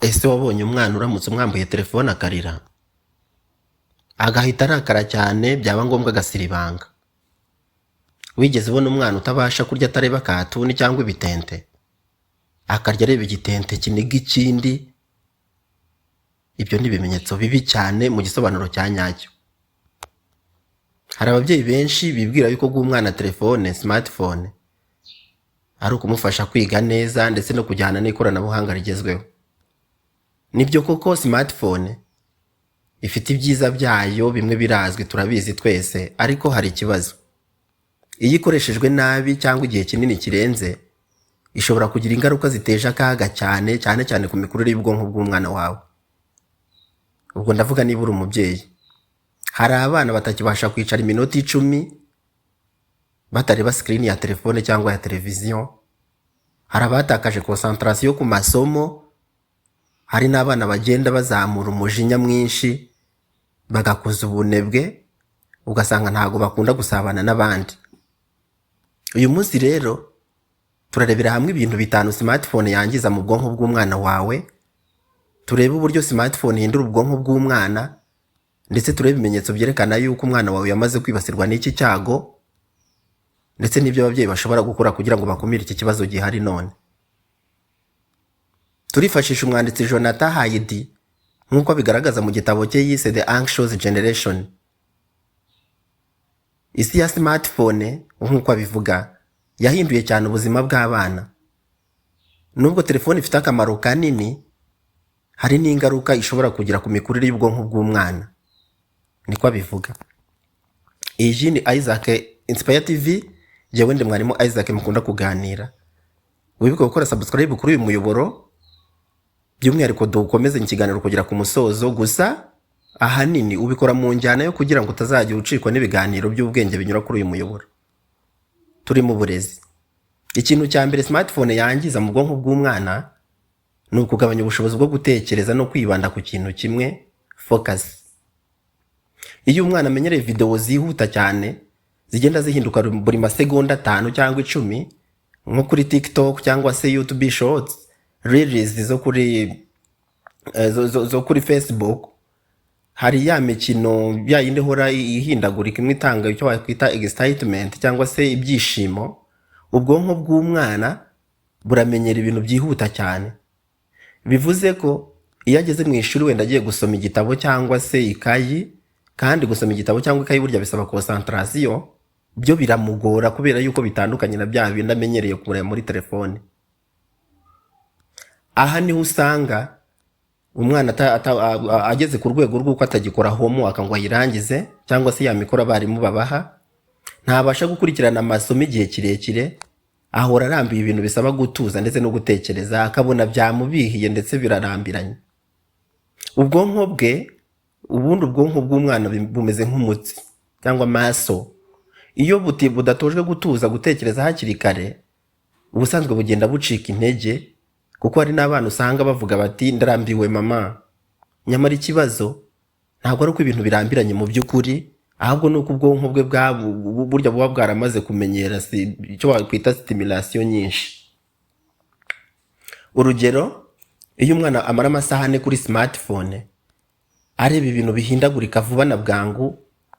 Ese wabonye umwana uramutse umwambuye telefone akarira agahita arakara cyane byaba ngombwa agasiribanga? Wigeze ubona umwana utabasha kurya atareba katuni cyangwa ibitente, akarya areba igitente kiniga ikindi? Ibyo ni ibimenyetso bibi cyane mu gisobanuro cya nyacyo. Hari ababyeyi benshi bibwira yuko guha umwana telefone smartphone ari ukumufasha kwiga neza ndetse no kujyana n'ikoranabuhanga rigezweho. Nibyo koko smartphone ifite ibyiza byayo, bimwe birazwi turabizi twese, ariko hari ikibazo. Iyo ikoreshejwe nabi cyangwa igihe kinini kirenze, ishobora kugira ingaruka ziteje akaga cyane cyane ku mikurire y'ubwonko bw'umwana wawe. Ubwo ndavuga niba uri umubyeyi. Hari abana batakibasha kwicara iminota 10 batareba screen ya telefone cyangwa ya televiziyo. Hari abatakaje concentration ku masomo. Hari n'abana bagenda bazamura umujinya mwinshi, bagakuza ubunebwe, ugasanga ntago bakunda gusabana n'abandi. Uyu munsi rero turarebera hamwe ibintu 5 smartphone yangiza mu bwonko bw'umwana wawe. Turebe uburyo smartphone ihindura ubwonko bw'umwana, ndetse turebe ibimenyetso byerekana yuko umwana wawe yamaze kwibasirwa n'iki cyago, ndetse n'ibyo ababyeyi bashobora gukora kugira ngo bakumire iki kibazo gihari none. Turifashisha umwanditsi Jonathan Haidt nk'uko bigaragaza mu gitabo cye yise The Anxious Generation. Isi ya smartphone nk'uko abivuga yahinduye cyane ubuzima bw'abana. Nubwo telefone ifite akamaro kanini, hari n'ingaruka ishobora kugira ku mikurire y'ubwonko bw'umwana. Niko abivuga. Iyi ni Isaac Inspire TV, jewe ndi mwarimu Isaac mukunda kuganira. Wibuke gukora subscribe kuri uyu muyoboro, by'umwihariko dukomeze ikiganiro kugera ku musozo. Gusa ahanini ubikora mu njyana yo kugira ngo utazajya ucikwa n'ibiganiro by'ubwenge binyura kuri uyu muyoboro. Turi mu burezi. Ikintu cya mbere smartphone yangiza mu bwonko bw'umwana ni ukugabanya ubushobozi bwo gutekereza no kwibanda ku kintu kimwe, focus. Iyo umwana amenyereye video zihuta cyane zigenda zihinduka buri masegonda 5 cyangwa 10, nko kuri TikTok cyangwa se YouTube Shorts, Reels zo kuri Facebook, hari ya mikino ya yindi hora ihindagurika imwe itanga icyo wakwita excitement cyangwa se ibyishimo, ubwonko bw'umwana buramenyera ibintu byihuta cyane. Bivuze ko iyo ageze mu ishuri wenda agiye gusoma igitabo cyangwa se ikayi, kandi gusoma igitabo cyangwa ikayi burya bisaba concentration, byo biramugora kubera yuko bitandukanye na bya bindi amenyereye kureba muri telefone. Aha niho usanga umwana ageze ku rwego rw'uko atagikora homework ngo ayirangize, cyangwa se yamikora abarimu babaha, ntabasha gukurikirana amasomo igihe kirekire, ahora arambiye ibintu bisaba gutuza ndetse no gutekereza, akabona byamubihiye ndetse birarambiranye. Ubwonko bwe, ubundi ubwonko bw'umwana bumeze nk'umutsi cyangwa maso. Iyo budatojwe gutuza gutekereza hakiri kare, ubusanzwe bugenda bucika intege, kuko hari n'abana usanga bavuga bati ndarambiwe mama. Nyamara ikibazo ntabwo ari uko ibintu birambiranye mu by'ukuri, ahubwo nuko ubwonko bwe burya buba bwaramaze kumenyera icyo wakwita stimulation nyinshi. Urugero, iyo umwana amara amasaha 4 kuri smartphone, areba ibintu bihindagurika vuba na bwangu,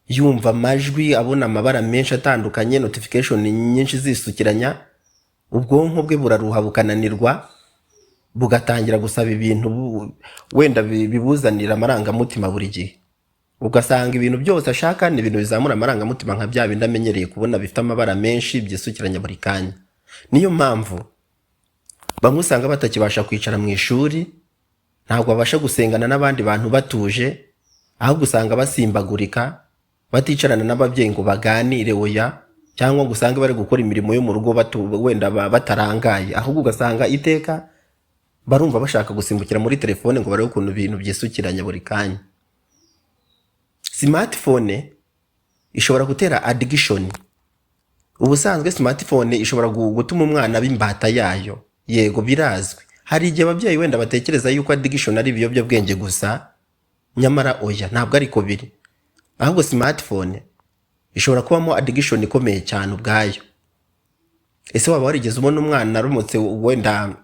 yumva amajwi, abona amabara menshi atandukanye, notification nyinshi zisukiranya, ubwonko bwe buraruha bukananirwa, bugatangira gusaba ibintu wenda bibuzanira amarangamutima buri gihe. Ugasanga ibintu byose ashaka ni ibintu bizamura amarangamutima nka bya bindi amenyereye kubona bifite amabara menshi byisukiranya buri kanya. Niyo mpamvu bamwe usanga batakibasha kwicara mu ishuri, ntabwo babasha gusengana n'abandi bantu batuje, ahubwo usanga basimbagurika, baticarana n'ababyeyi ngo baganire oya, cyangwa ngo usange bari gukora imirimo yo mu rugo wenda batarangaye, ahubwo ugasanga iteka barumva bashaka gusimbukira muri telefone ngo barebe ukuntu ibintu byisukiranya buri kanya. Smartphone ishobora gutera addiction. Ubusanzwe smartphone ishobora gutuma umwana bimbata yayo. Yego birazwi. Hari igihe ababyeyi wenda batekereza yuko addiction ari ibiyobyabwenge gusa, nyamara oya, ntabwo ariko biri. Ahubwo smartphone ishobora kubamo addiction ikomeye cyane ubwayo. Ese waba warigeze ubona umwana arumutse wenda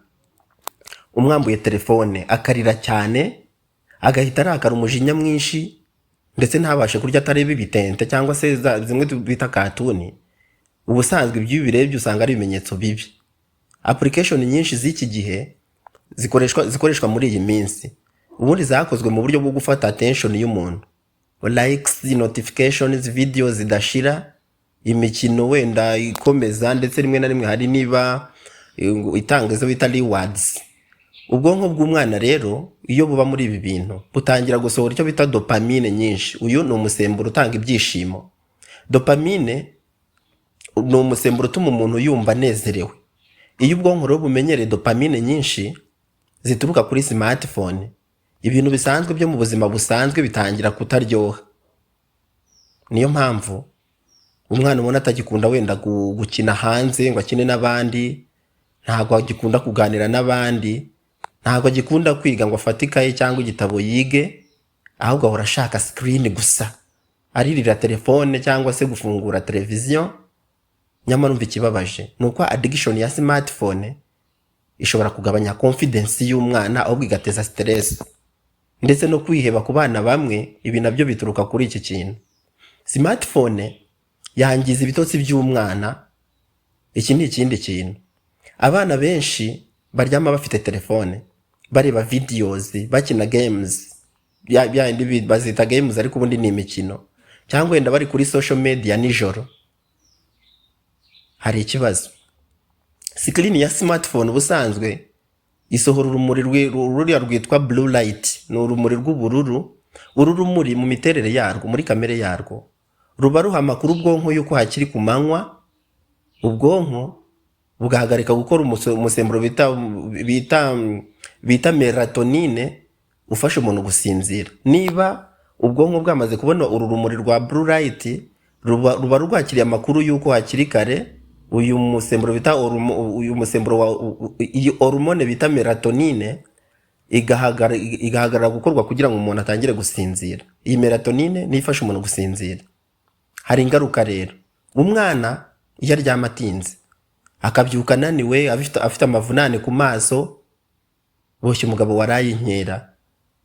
umwambuye telefone akarira cyane, agahita arakara umujinya mwinshi, ndetse ntabashe kurya atareba ibitente cyangwa se zimwe bita katuni. Ubusanzwe ibyo birebye usanga ari ibimenyetso bibi. Application nyinshi z'iki gihe zikoreshwa muri iyi minsi, ubundi zakozwe mu buryo bwo gufata attention y'umuntu. Likes, notifications, videos zidashira, imikino wenda ikomeza, ndetse rimwe na rimwe hari niba itanga izo bita rewards. Ubwonko bw'umwana rero iyo buba muri ibi bintu butangira gusohora icyo bita dopamine nyinshi. Uyu ni umusemburo utanga ibyishimo. Dopamine ni umusemburo utuma umuntu yumva anezerewe. Iyo ubwonko rero bumenyereye dopamine nyinshi zituruka kuri smartphone, ibintu bisanzwe byo mu buzima busanzwe bitangira kutaryoha. Niyo mpamvu umwana ubona atagikunda wenda gukina hanze ngo akine n'abandi, ntabwo agikunda kuganira n'abandi, ntabwo agikunda kwiga ngo afate ikaye cyangwa igitabo yige, ahubwo ahora ashaka screen gusa, aririra telefone cyangwa se gufungura televiziyo. Nyamara umva ikibabaje ni uko addiction ya smartphone ishobora kugabanya confidence y'umwana, ahubwo igateza stress ndetse no kwiheba ku bana bamwe. Ibi nabyo bituruka kuri iki kintu. Smartphone yangiza ibitotsi by'umwana. Iki ni ikindi kintu. Abana benshi baryama bafite telefone, bareba videos, bakina games, indi bazita games ariko ubundi ni imikino, cyangwa wenda bari kuri social media nijoro. Hari ikibazo. Screen ya smartphone ubusanzwe isohora urumuri ruriya rwitwa blue light, ni urumuri rw'ubururu. Uru rumuri mu miterere yarwo, muri kamere yarwo, ruba ruha amakuru ubwonko yuko hakiri ku manywa. Ubwonko bugahagarika gukora umusemburo bita melatonine ufasha umuntu gusinzira. Niba ubwonko bwamaze kubona uru rumuri rwa blue light, ruba rwakiriye amakuru yuko hakiri kare. Uyu musemburo bita iyi hormone bita melatonine igahagarara gukorwa kugira ngo umuntu atangire gusinzira. Iyi melatonine ni ifasha umuntu gusinzira. Hari ingaruka rero. Umwana iyo aryama atinze, akabyuka ananiwe, afite amavunane ku maso, boshye umugabo waraye inkera,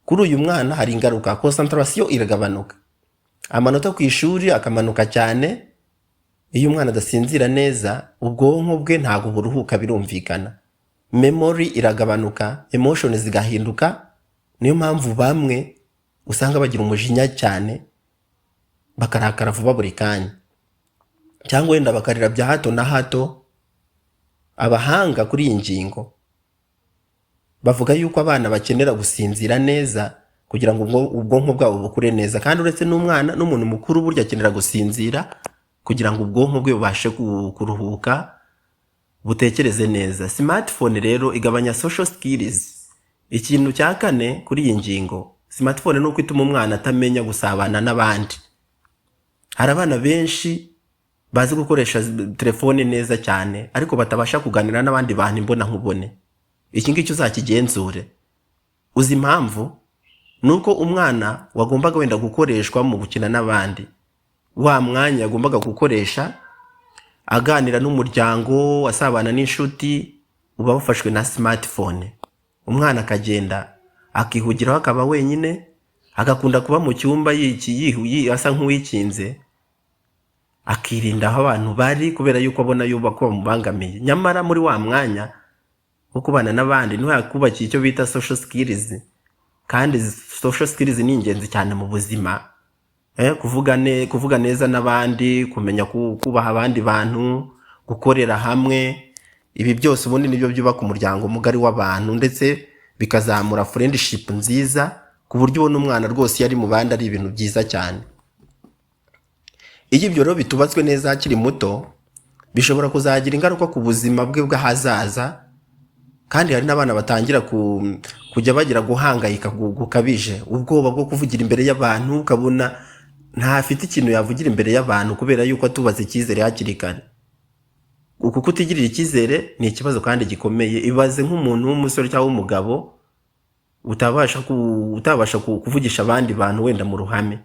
kuri uyu mwana hari ingaruka. Concentration iragabanuka, amanota ku ishuri akamanuka cyane. Iyo umwana adasinzira neza, ubwonko bwe ntabwo buruhuka, birumvikana. Memory iragabanuka, emotions zigahinduka. Niyo mpamvu bamwe usanga bagira umujinya cyane, bakarakara vuba buri kanya, cyangwa wenda bakarira bya hato na hato. Abahanga kuri iyi ngingo bavuga yuko abana bakenera gusinzira neza kugira ngo ubwonko bwabo bukure neza. Kandi uretse n'umwana, n'umuntu mukuru burya akenera gusinzira kugira ngo ubwonko bwe bubashe kuruhuka, butekereze neza. Smartphone rero igabanya social skills. Ikintu cya kane kuri iyi ngingo, smartphone ni uko ituma umwana atamenya gusabana n'abandi. Hari abana benshi bazi gukoresha telefone neza cyane, ariko batabasha kuganira n'abandi bantu imbona nkubone. Iki ngiki uzakigenzure. Uzi impamvu? Nuko umwana wagombaga wenda gukoreshwa mu gukina n'abandi, wa mwanya yagombaga gukoresha aganira n'umuryango, asabana n'inshuti, uba wafashwe na smartphone. Umwana akagenda akihugiraho, akaba wenyine, agakunda kuba mu cyumba asa nk'uwikinze, akirinda aho abantu bari kubera yuko abona yuba ko bamubangamiye. Nyamara muri wa mwanya wo kubana n'abandi niho yakubakiye icyo bita social skills. Kandi social skills ni ingenzi cyane mu buzima. Kuvuga neza n'abandi, kumenya kubaha abandi bantu, gukorera hamwe. Ibi byose ubundi nibyo byubaka umuryango mugari w'abantu, ndetse bikazamura friendship nziza, ku buryo ubona umwana rwose yari mu bandi ari ibintu byiza cyane. Iyo ibyo rero bitubatswe neza akiri muto, bishobora kuzagira ingaruka ku buzima bwe bw'ahazaza. Kandi hari n'abana batangira kujya bagira guhangayika gukabije, ubwoba bwo kuvugira imbere y'abantu, ukabona ntafite ikintu yavugira imbere y'abantu kubera yuko atubaza icyizere hakiri kare. Uku kutigirira icyizere ni ikibazo kandi gikomeye. Ibaze nk'umuntu w'umusore cyangwa w'umugabo utabasha kuvugisha abandi bantu wenda mu ruhame,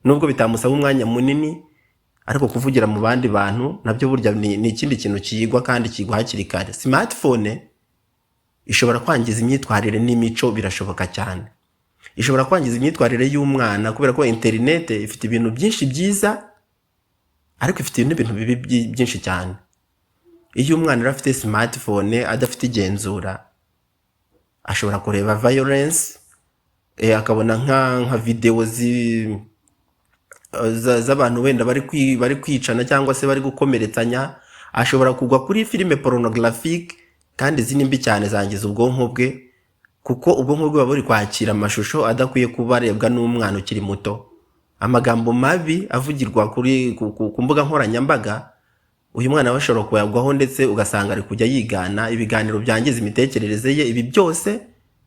nubwo bitamusaba umwanya munini, ariko kuvugira mu bandi bantu nabyo burya ni ikindi kintu kiyigwa kandi kigwa hakiri kare. Smartphone ishobora kwangiza imyitwarire n'imico, birashoboka cyane. Ishobora kwangiza imyitwarire y'umwana kubera ko interinete ifite ibintu byinshi byiza ariko ifite n'ibintu bibi byinshi cyane. Iyo umwana rero afite smartphone adafite igenzura, ashobora kureba violence, akabona nka video z'abantu wenda bari kwicana cyangwa se bari gukomeretsanya. Ashobora kugwa kuri filime pornographique, kandi izi ni mbi cyane, zangiza ubwonko bwe, kuko ubwonko bwe buba buri kwakira amashusho adakwiye kuba arebwa n'umwana ukiri muto. Amagambo mabi avugirwa ku mbuga nkoranyambaga, uyu mwana we ashobora kuyagwaho ndetse ugasanga ari kujya yigana ibiganiro byangiza imitekerereze ye. Ibi byose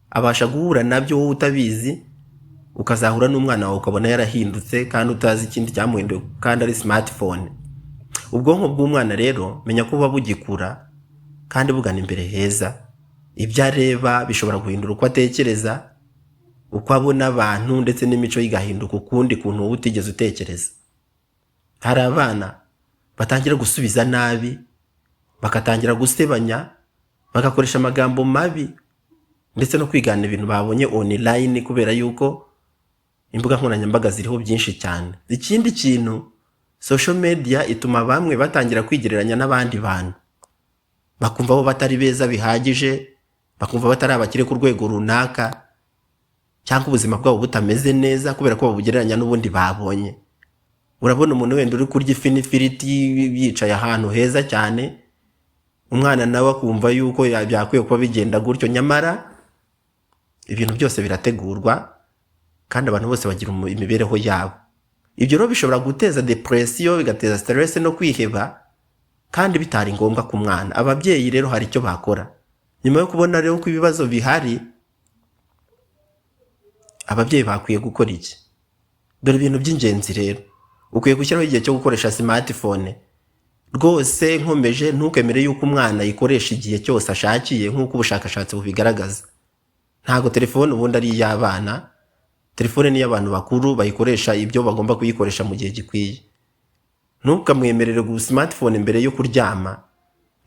abasha guhura nabyo wowe utabizi, ukazahura n'umwana wawe ukabona yarahindutse kandi utazi ikindi cyamuhinduye kandi ari smartphone. Ubwonko bw'umwana rero menya ko buba bugikura kandi bugana imbere heza. Ibyo areba bishobora guhindura uko atekereza, uko abona abantu, ndetse n'imico igahinduka ukundi kuntu wowe utigeze utekereza. Hari abana batangira gusubiza nabi, bakatangira gusebanya, bagakoresha amagambo mabi, ndetse no kwigana ibintu babonye online kubera yuko imbuga nkoranyambaga ziriho byinshi cyane. Ikindi kintu, social media ituma bamwe batangira kwigereranya n'abandi bantu, bakumva bo batari beza bihagije, bakumva batari abakire ku rwego runaka, cyangwa ubuzima bwabo butameze neza kubera ko babugereranya n'ubundi babonye. Urabona umuntu wenda uri kurya ifi n'ifiriti yicaye ahantu heza cyane, umwana nawe akumva yuko byakwiye kuba bigenda gutyo, nyamara ibintu byose birategurwa kandi abantu bose bagira imibereho yabo. Ibyo rero bishobora guteza depression, bigateza stress no kwiheba, kandi bitari ngombwa ku mwana. Ababyeyi rero hari icyo bakora. Nyuma yo kubona rero ko ibibazo bihari, ababyeyi bakwiye gukora iki? Dore ibintu by'ingenzi rero. Ukwiye gushyiraho igihe cyo gukoresha smartphone. Rwose nkomeje, ntukemere yuko umwana yikoresha igihe cyose ashakiye nk'uko ubushakashatsi bubigaragaza. Ntago telefone ubundi ari iy'abana. Telefone ni y'abantu bakuru, bayikoresha ibyo bagomba kuyikoresha mu gihe gikwiye. Ntukamwemerere smartphone mbere yo kuryama.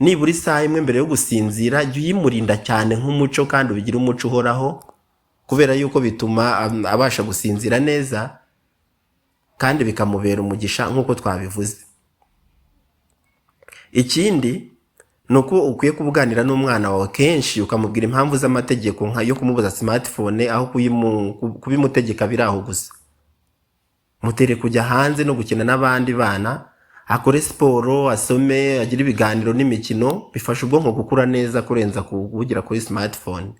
Nibura isaha imwe mbere yo gusinzira, jya uyimurinda cyane nk'umuco kandi ubigira umuco uhoraho, kubera yuko bituma abasha gusinzira neza kandi bikamubera umugisha nk'uko twabivuze. Ikindi ni uko ukwiye kubuganira n'umwana wawe kenshi, ukamubwira impamvu z'amategeko yo kumubuza smartphone aho kubimutegeka biri aho gusa. Mutere kujya hanze no gukina n'abandi bana, akore siporo, asome, agire ibiganiro n'imikino, bifasha ubwonko gukura neza kurenza kubugira kuri smartphone.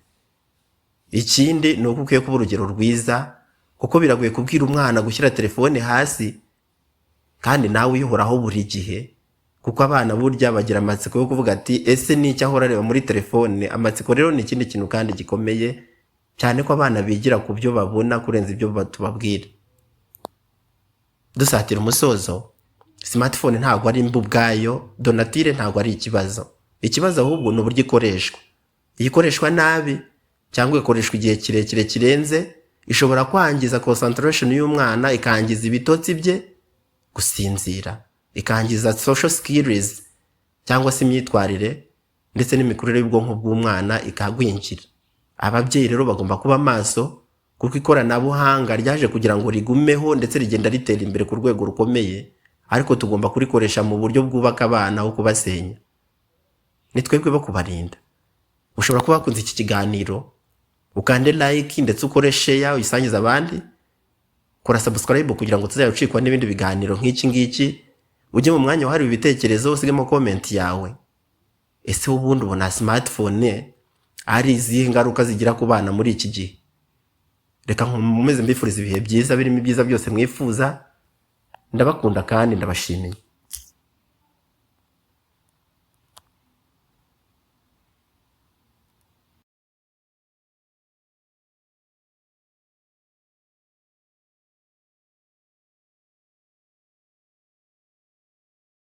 Ikindi ni uko ukwiye kuba urugero rwiza, kuko biragoye kubwira umwana gushyira telefone hasi kandi nawe uyihoraho buri gihe, kuko abana burya bagira amatsiko yo kuvuga ati ese ni icyo ahora areba muri telefone. Amatsiko rero ni ikindi kintu kandi gikomeye cyane, ko abana bigira ku byo babona kurenza ibyo tubabwira. Dusatira umusozo, smartphone ntabwo ari imbu ubwayo, donatire ntabwo ari ikibazo. Ikibazo ahubwo ni uburyo ikoreshwa. Iyo ikoreshwa nabi cyangwa ikoreshwa igihe kirekire kirenze, ishobora kwangiza concentration y'umwana, ikangiza ibitotsi bye, gusinzira, ikangiza social skills cyangwa se imyitwarire ndetse n'imikurire y'ubwonko bw'umwana ikagwingira. Ababyeyi rero bagomba kuba maso, kuko ikoranabuhanga ryaje kugira ngo rigumeho ndetse rigenda ritera imbere ku rwego rukomeye, ariko tugomba kurikoresha mu buryo bwubaka abana aho kubasenya. Ni twebwe bo kubarinda. Ushobora kuba wakunze iki kiganiro, ukande like ndetse ukore share uyisangiza abandi, kora subscribe kugira ngo tuzayucikwa n'ibindi biganiro nk'iki ngiki. Ujye mu mwanya wahariwe ibitekerezo, usigemo comment yawe. Ese ubundi ubona smartphone ari izihe ngaruka zigira ku bana muri iki gihe? Reka nkomeze mbifuriza ibihe byiza birimo ibyiza byose mwifuza. Ndabakunda kandi ndabashimiye.